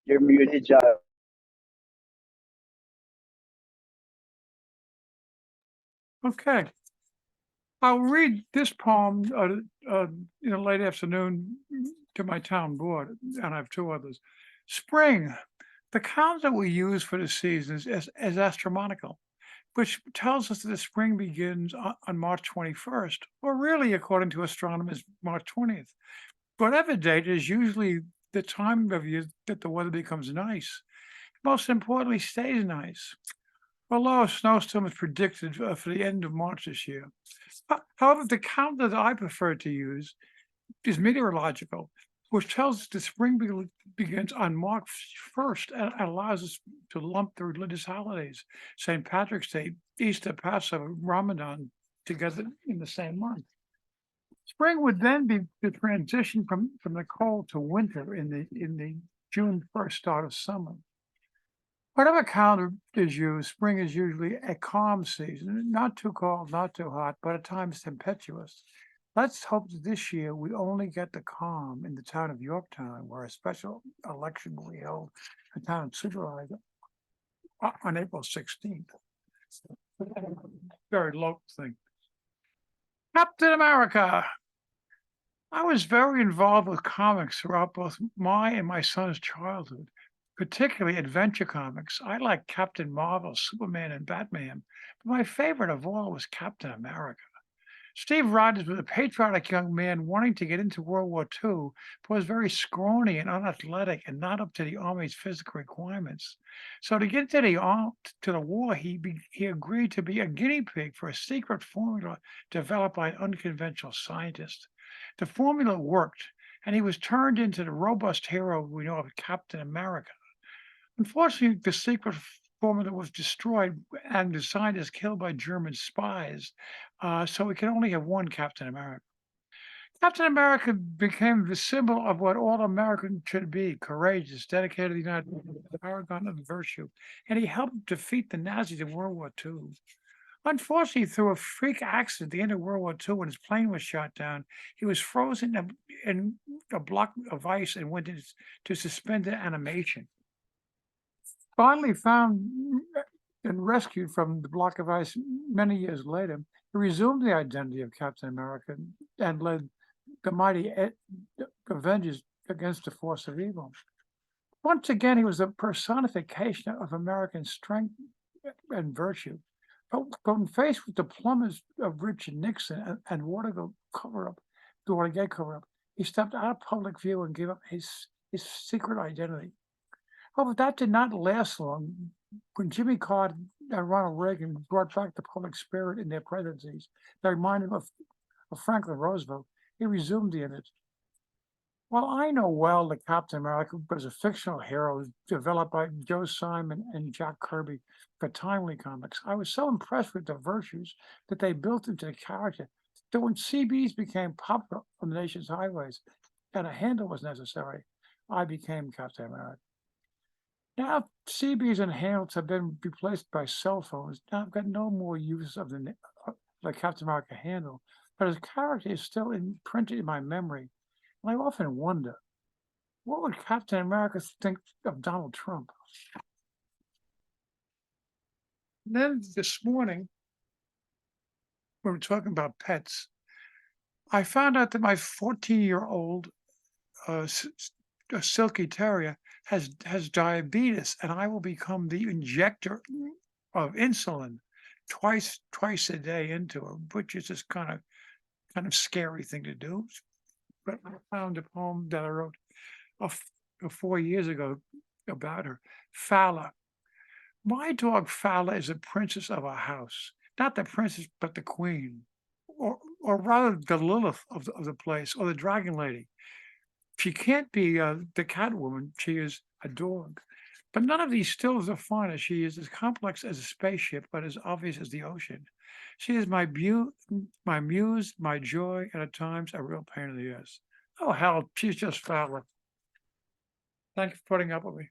You're muted, John. Okay. I'll read this poem in the late afternoon to my town board, and I have two others. Spring. The calendar we use for the seasons is astronomical, which tells us that the spring begins on March 21st, or really, according to astronomers, March 20th. Whatever date is usually the time of year that the weather becomes nice. Most importantly, stays nice. Although a snowstorm is predicted for the end of March this year. However, the calendar that I prefer to use is meteorological, which tells us the spring begins on March 1st and allows us to lump the religious holidays, St. Patrick's Day, Easter, Passover, Ramadan, together in the same month. Spring would then be the transition from the cold to winter in the June 1st start of summer. Whatever calendar is used, spring is usually a calm season, not too cold, not too hot, but at times tempestuous. Let's hope that this year we only get the calm in the town of Yorktown, where a special election will be held for town supervisor on April 16th. Very local thing. Captain America. I was very involved with comics throughout both my and my son's childhood, particularly adventure comics. I like Captain Marvel, Superman, and Batman, but my favorite of all was Captain America. Steve Rogers was a patriotic young man wanting to get into World War II, but was very scrawny and unathletic and not up to the Army's physical requirements. So to get to the war, he agreed to be a guinea pig for a secret formula developed by an unconventional scientist. The formula worked, and he was turned into the robust hero we know of Captain America. Unfortunately, the secret formula was destroyed and the scientist killed by German spies, so we can only have one Captain America. Captain America became the symbol of what all Americans should be: courageous, dedicated to the United States, the paragon of virtue, and he helped defeat the Nazis in World War II. Unfortunately, through a freak accident at the end of World War II, when his plane was shot down, he was frozen in a block of ice and went into suspended animation. Finally found and rescued from the block of ice many years later, he resumed the identity of Captain America and led the mighty Avengers against the force of evil. Once again, he was a personification of American strength and virtue. But when faced with the plumbers of Richard Nixon and Watergate cover-up, he stepped out of public view and gave up his secret identity. However, that did not last long. When Jimmy Carter and Ronald Reagan brought back the public spirit in their presidencies that reminded him of Franklin Roosevelt, he resumed the image. While I know well that Captain America was a fictional hero developed by Joe Simon and Jack Kirby for Timely Comics, I was so impressed with the virtues that they built into the character that when CBs became popular on the nation's highways and a handle was necessary, I became Captain America. Now, CBs and handles have been replaced by cell phones. Now I've got no more use of the Captain America handle, but his character is still imprinted in my memory. And I often wonder, what would Captain America think of Donald Trump? Then this morning, when we were talking about pets, I found out that my 14-year-old Silky Terrier has diabetes, and I will become the injector of insulin twice a day into her, which is just kind of scary thing to do. But I found a poem that I wrote 4 years ago about her. Fala. My dog Fala is a princess of our house, not the princess, but the queen, or rather the Lilith of the place, or the dragon lady. She can't be the Catwoman. She is a dog. But none of these stills are fine, as she is as complex as a spaceship, but as obvious as the ocean. She is my muse, my joy, and at times a real pain in the ass. Oh, hell, she's just fabulous. Thank you for putting up with me.